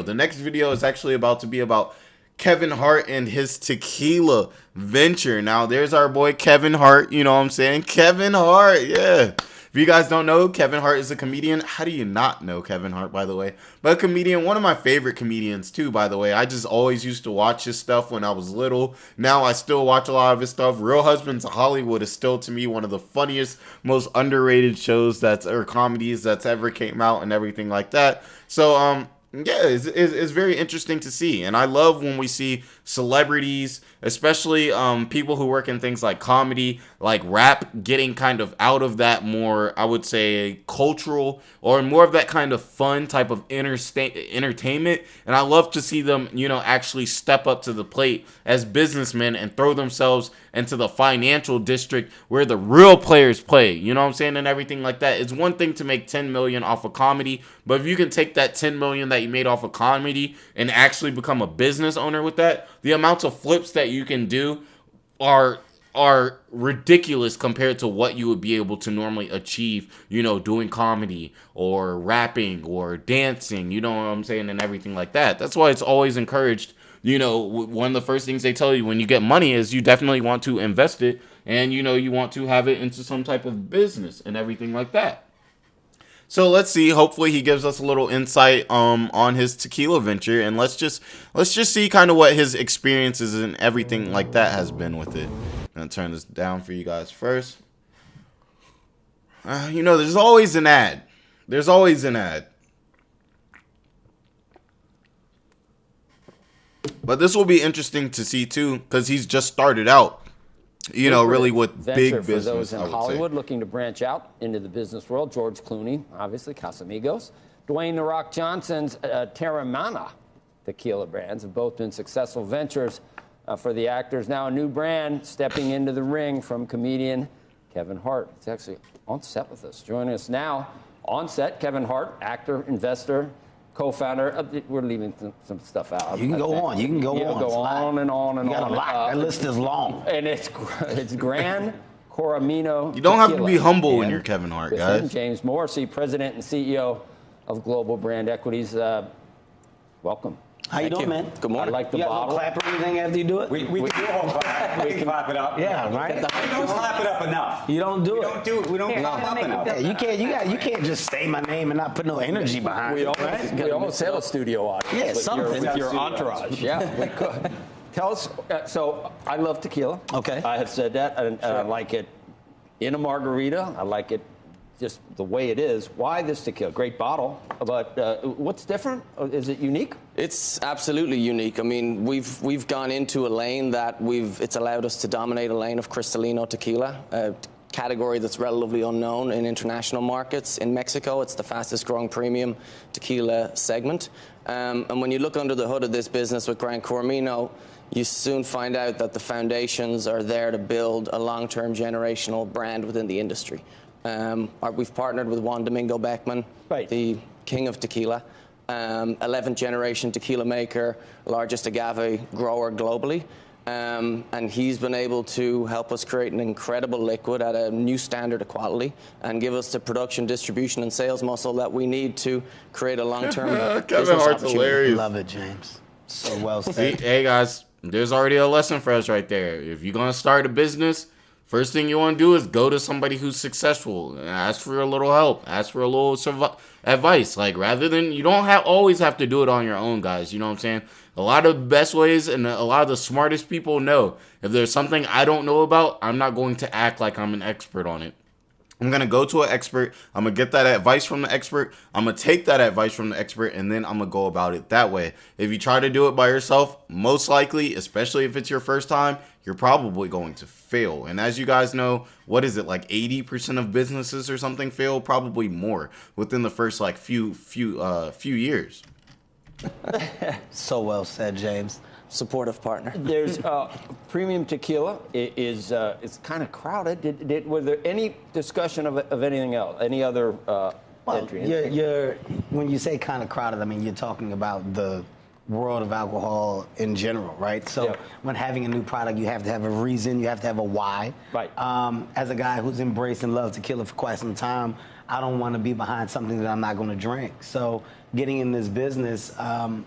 The next video is actually about to be about Kevin Hart and his tequila venture. Now, there's our boy Kevin Hart, you know what I'm saying? Kevin Hart, yeah. If you guys don't know, Kevin Hart is a comedian. How do you not know Kevin Hart, by the way? But a comedian, one of my favorite comedians too, by the way. I just always used to watch his stuff when I was little. Now I still watch a lot of his stuff. Real Husbands of Hollywood is still, to me, one of the funniest, most underrated shows or comedies that's ever came out and everything like that. So, yeah, it's very interesting to see. And I love when we see celebrities, especially people who work in things like comedy, like rap, getting kind of out of that more, I would say, cultural or more of that kind of fun type of entertainment. And I love to see them, you know, actually step up to the plate as businessmen and throw themselves into the financial district where the real players play, you know what I'm saying, and everything like that. It's one thing to make 10 million off of comedy, but if you can take that 10 million that you made off of comedy and actually become a business owner with that, the amounts of flips that you can do are ridiculous compared to what you would be able to normally achieve, you know, doing comedy or rapping or dancing, you know what I'm saying, and everything like that. That's why it's always encouraged. You know, one of the first things they tell you when you get money is you definitely want to invest it, and, you know, you want to have it into some type of business and everything like that. So let's see. Hopefully he gives us a little insight on his tequila venture, and let's just see kind of what his experiences and everything like that has been with it. I'm gonna turn this down for you guys first. You know, there's always an ad. There's always an ad. But this will be interesting to see too, because he's just started out, you know, really with big business. For those in Hollywood looking to branch out into the business world, George Clooney, obviously, Casamigos. Dwayne "The Rock" Johnson's Terramana tequila brands have both been successful ventures for the actors. Now a new brand stepping into the ring from comedian Kevin Hart. He's actually on set with us. Joining us now on set, Kevin Hart, actor, investor, co-founder. We're leaving some stuff out. You can go on. You can go on. Go on and on and on. You got a lot. That list is long. And it's Gran Coramino. You don't have to Tequila. be humble when you're Kevin Hart, guys. James Morrissey, president and CEO of Global Brand Equities. Welcome. How you doing, man? Good morning. I like the bottle. Clap or anything after you do it? We can do a clap. We can clap it up. Yeah, right. We don't clap it up enough. You don't do We it. don't do it. We don't clap up enough. Yeah, you can't just say my name and not put no energy behind We it. almost have a studio audience. Yeah, with something. your entourage. Yeah, we could. Tell us. So I love tequila. Okay. I have said that, and I like it in a margarita. I like it just the way it is. Why this tequila? Great bottle, but what's different? Is it unique? It's absolutely unique. I mean, we've gone into a lane that it's allowed us to dominate a lane of Cristalino tequila, a category that's relatively unknown in international markets. In Mexico, it's the fastest growing premium tequila segment. And when you look under the hood of this business with Gran Coramino, you soon find out that the foundations are there to build a long-term generational brand within the industry. We've partnered with Juan Domingo Beckman, right, the king of tequila, 11th generation tequila maker, largest agave grower globally. And he's been able to help us create an incredible liquid at a new standard of quality and give us the production, distribution, and sales muscle that we need to create a long-term Kevin Hart's hilarious. Love it, James. So well said. Hey guys, there's already a lesson for us right there. If you're gonna start a business, first thing you want to do is go to somebody who's successful and ask for a little help, ask for a little advice. Like, rather than, you don't always have to do it on your own, guys. You know what I'm saying? A lot of the best ways and a lot of the smartest people know, if there's something I don't know about, I'm not going to act like I'm an expert on it. I'm going to go to an expert. I'm going to get that advice from the expert. I'm going to take that advice from the expert, and then I'm going to go about it that way. If you try to do it by yourself, most likely, especially if it's your first time, you're probably going to fail. And as you guys know, what is it, like 80% of businesses or something fail? Probably more within the first like few years. So well said, James. supportive partner. There's premium tequila is it's kind of crowded. Was there any discussion of anything else? Any other entry? When you say kind of crowded, I mean you're talking about the world of alcohol in general, right? So when having a new product, you have to have a reason, you have to have a why. Right. As a guy who's embraced and loved tequila for quite some time, I don't want to be behind something that I'm not going to drink. So getting in this business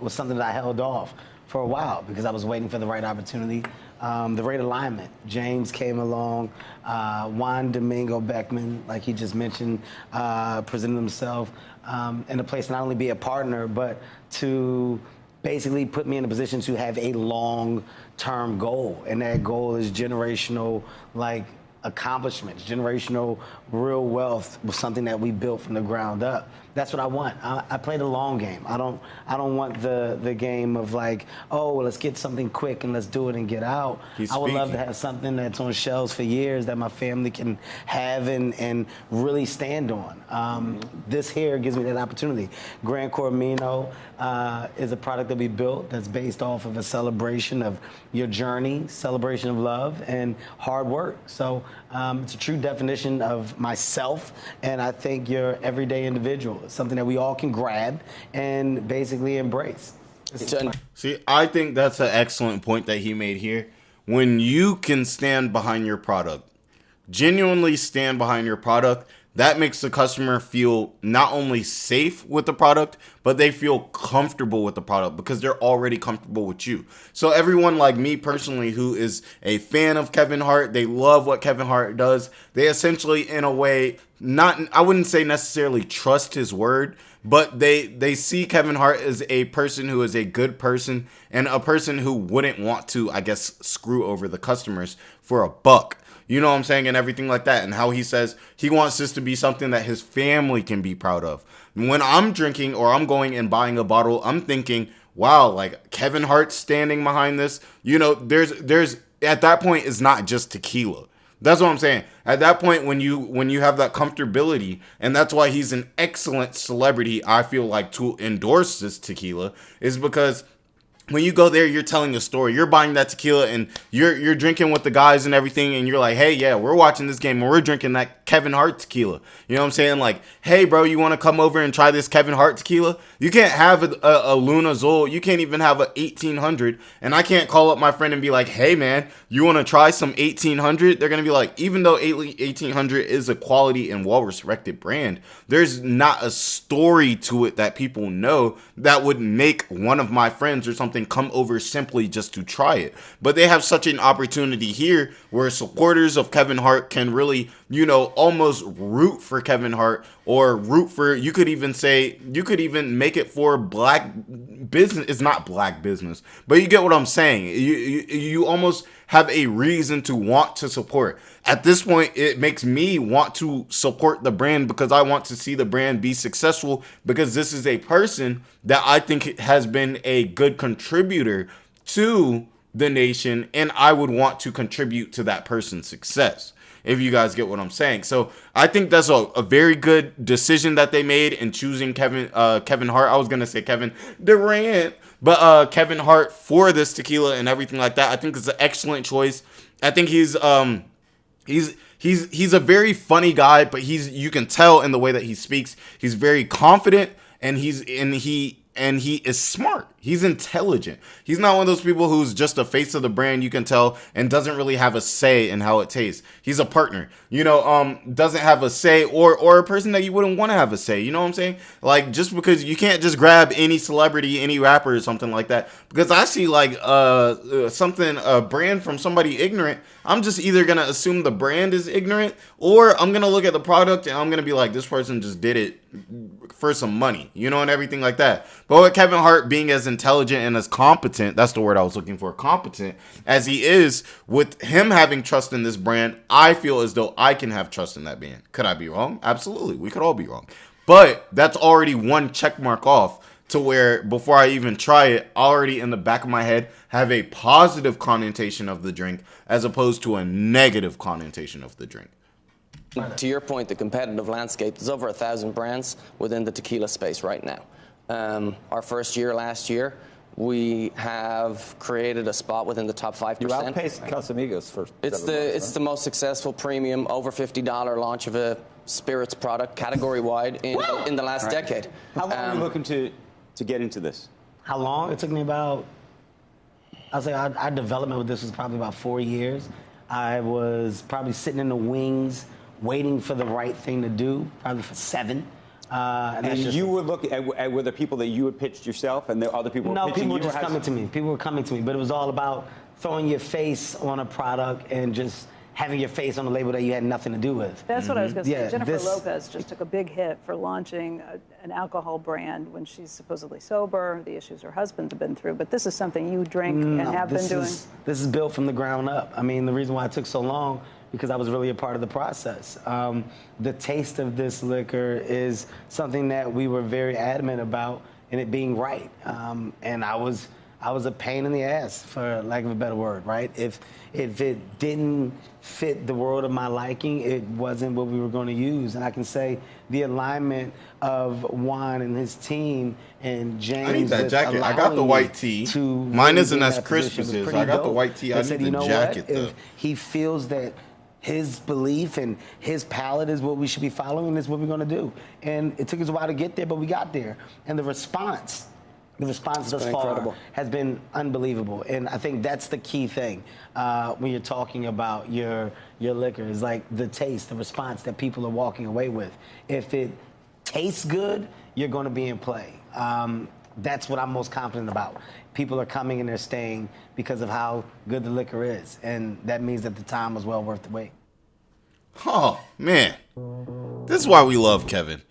was something that I held off for a while because I was waiting for the right opportunity. The right alignment. James came along, Juan Domingo Beckman, like he just mentioned, presented himself in a place to not only be a partner, but to basically put me in a position to have a long-term goal. And that goal is generational, like, accomplishments, generational real wealth was something that we built from the ground up. That's what I want. I play the long game. I don't want the game of like, oh, well, let's get something quick and let's do it and get out. I would love to have something that's on shelves for years that my family can have and really stand on. This here gives me that opportunity. Gran Cormino is a product that we built that's based off of a celebration of your journey, celebration of love, and hard work. So it's a true definition of myself, and I think your everyday individual. It's something that we all can grab and basically embrace. See, I think that's an excellent point that he made here. When you can stand behind your product, genuinely stand behind your product, that makes the customer feel not only safe with the product, but they feel comfortable with the product because they're already comfortable with you. So everyone like me personally who is a fan of Kevin Hart, they love what Kevin Hart does. They essentially, in a way, I wouldn't say necessarily trust his word, but they see Kevin Hart as a person who is a good person and a person who wouldn't want to, I guess, screw over the customers for a buck. You know what I'm saying? And everything like that. And how he says he wants this to be something that his family can be proud of. When I'm drinking or I'm going and buying a bottle, I'm thinking, wow, like Kevin Hart standing behind this. You know, there's at that point, it's not just tequila. That's what I'm saying. At that point, when you have that comfortability, and that's why he's an excellent celebrity, I feel like, to endorse this tequila, is because when you go there, you're telling a story. You're buying that tequila and you're drinking with the guys and everything, and you're like, hey, yeah, we're watching this game and we're drinking that Kevin Hart tequila. You know what I'm saying? Like, hey, bro, you want to come over and try this Kevin Hart tequila? You can't have a Luna Zol. You can't even have a 1800. And I can't call up my friend and be like, hey, man, you want to try some 1800? They're going to be like, even though 1800 is a quality and well-respected brand, there's not a story to it that people know that would make one of my friends or something come over simply just to try it. But they have such an opportunity here where supporters of Kevin Hart can really, you know, almost root for Kevin Hart, or root for, you could even make it for black business. It's not black business, but you get what I'm saying. You almost have a reason to want to support. At this point, it makes me want to support the brand because I want to see the brand be successful, because this is a person that I think has been a good contributor to the nation, and I would want to contribute to that person's success, if you guys get what I'm saying. So I think that's a very good decision that they made in choosing Kevin Hart. I was going to say Kevin Durant, but Kevin Hart for this tequila and everything like that. I think it's an excellent choice. I think he's a very funny guy, but you can tell in the way that he speaks, he's very confident, and he is smart. He's intelligent. He's not one of those people who's just the face of the brand, you can tell, and doesn't really have a say in how it tastes. He's a partner, you know, doesn't have a say, or a person that you wouldn't want to have a say. You know what I'm saying? Like, just because you can't just grab any celebrity, any rapper or something like that. Because I see like a brand from somebody ignorant, I'm just either going to assume the brand is ignorant, or I'm going to look at the product and I'm going to be like, this person just did it for some money, you know, and everything like that. But with Kevin Hart being as intelligent and as competent, that's the word I was looking for, competent, as he is, with him having trust in this brand, I feel as though I can have trust in that brand. Could I be wrong? Absolutely. We could all be wrong. But that's already one check mark off, to where before I even try it, already in the back of my head have a positive connotation of the drink as opposed to a negative connotation of the drink. To your point, the competitive landscape, there's over 1,000 brands within the tequila space right now. Our first year last year, we have created a spot within the top 5%. You outpaced Casamigos for It's the most successful premium, over $50 launch of a spirits product, category-wide, in the last decade. How long are you looking to get into this? How long? It took me about, I'll say our development with this was probably about 4 years. I was probably sitting in the wings, waiting for the right thing to do, probably for 7. And And you were looking at were the people that you had pitched yourself, and the other people were No, pitching people were you, or just how- coming to me. People were coming to me, but it was all about throwing your face on a product and just having your face on a label that you had nothing to do with. That's what I was going to say. Yeah, Jennifer this- Lopez just took a big hit for launching an alcohol brand when she's supposedly sober, the issues her husband's been through. But this is something you drink and have been doing. This is built from the ground up. I mean, the reason why it took so long, because I was really a part of the process. The taste of this liquor is something that we were very adamant about, and it being right. And I was a pain in the ass, for lack of a better word, right? If it didn't fit the world of my liking, it wasn't what we were going to use. And I can say the alignment of Juan and his team and James. I need that with jacket. I got the allowing white me tee. to Mine really isn't be in as that crisp position as was his. pretty I got the dope. white tee. I They need said, the you know jacket, what? though. If he feels that his belief and his palate is what we should be following, is what we're going to do. And it took us a while to get there, but we got there. And the response thus far incredible. has been unbelievable. And I think that's the key thing when you're talking about your liquor, is like the taste, the response that people are walking away with. If it tastes good, you're going to be in play. That's what I'm most confident about. People are coming and they're staying because of how good the liquor is. And that means that the time was well worth the wait. Oh, man. This is why we love Kevin.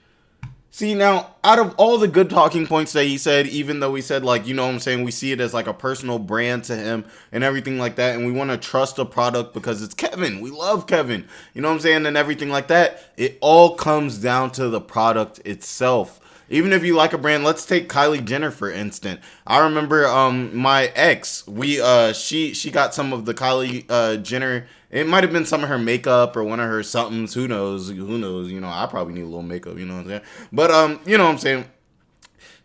See, now, out of all the good talking points that he said, even though he said, like, you know what I'm saying, we see it as like a personal brand to him and everything like that, and we want to trust a product because it's Kevin. We love Kevin. You know what I'm saying? And everything like that. It all comes down to the product itself. Even if you like a brand, let's take Kylie Jenner for instance. I remember my ex, she got some of the Kylie Jenner. It might have been some of her makeup or one of her somethings. Who knows? You know, I probably need a little makeup. You know what I'm saying? But you know what I'm saying.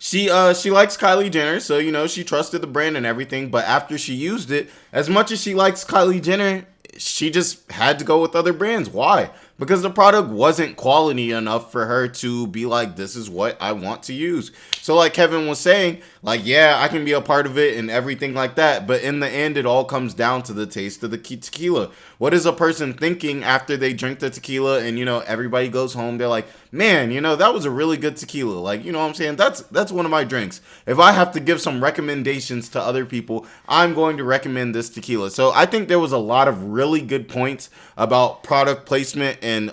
She likes Kylie Jenner, so you know she trusted the brand and everything. But after she used it, as much as she likes Kylie Jenner, she just had to go with other brands. Why? Because the product wasn't quality enough for her to be like, this is what I want to use. So like Kevin was saying, like, yeah, I can be a part of it and everything like that. But in the end, it all comes down to the taste of the tequila. What is a person thinking after they drink the tequila and, you know, everybody goes home? They're like, man, you know, that was a really good tequila. Like, you know what I'm saying? That's one of my drinks. If I have to give some recommendations to other people, I'm going to recommend this tequila. So I think there was a lot of really good points about product placement and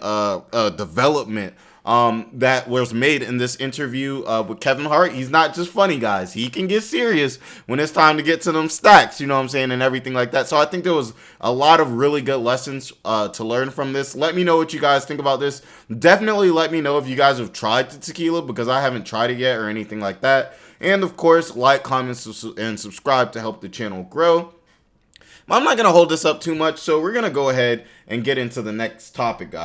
development that was made in this interview with Kevin Hart. He's not just funny, guys. He can get serious when it's time to get to them stacks, you know what I'm saying, and everything like that. So I think there was a lot of really good lessons to learn from this. Let me know what you guys think about this. Definitely let me know if you guys have tried the tequila, because I haven't tried it yet or anything like that. And of course, like, comment, and subscribe to help the channel grow. I'm not going to hold this up too much, so we're going to go ahead and get into the next topic, guys.